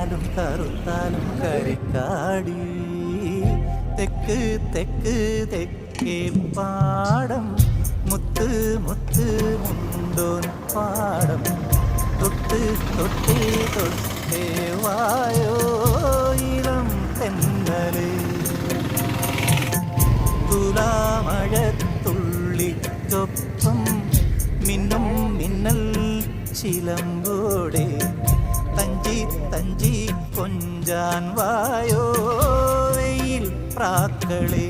കറുത്താലും കറുത്താലും കരിക്കാടി തെക്ക് തെക്ക് തെക്കേ പാടം മുത്ത് മുത്ത് മുണ്ടോൻ പാടം തൊട്ട് തൊട്ടേ തൊട്ടേ വായോ ഇളം തെന്നലേ തുലാമഴത്തുള്ളിക്കൊപ്പം മിന്നും മിന്നൽ ചിലമ്പോടെ തഞ്ചി തഞ്ചി കൊഞ്ചാൻ വായോ വെയിൽ പ്രാക്കളേ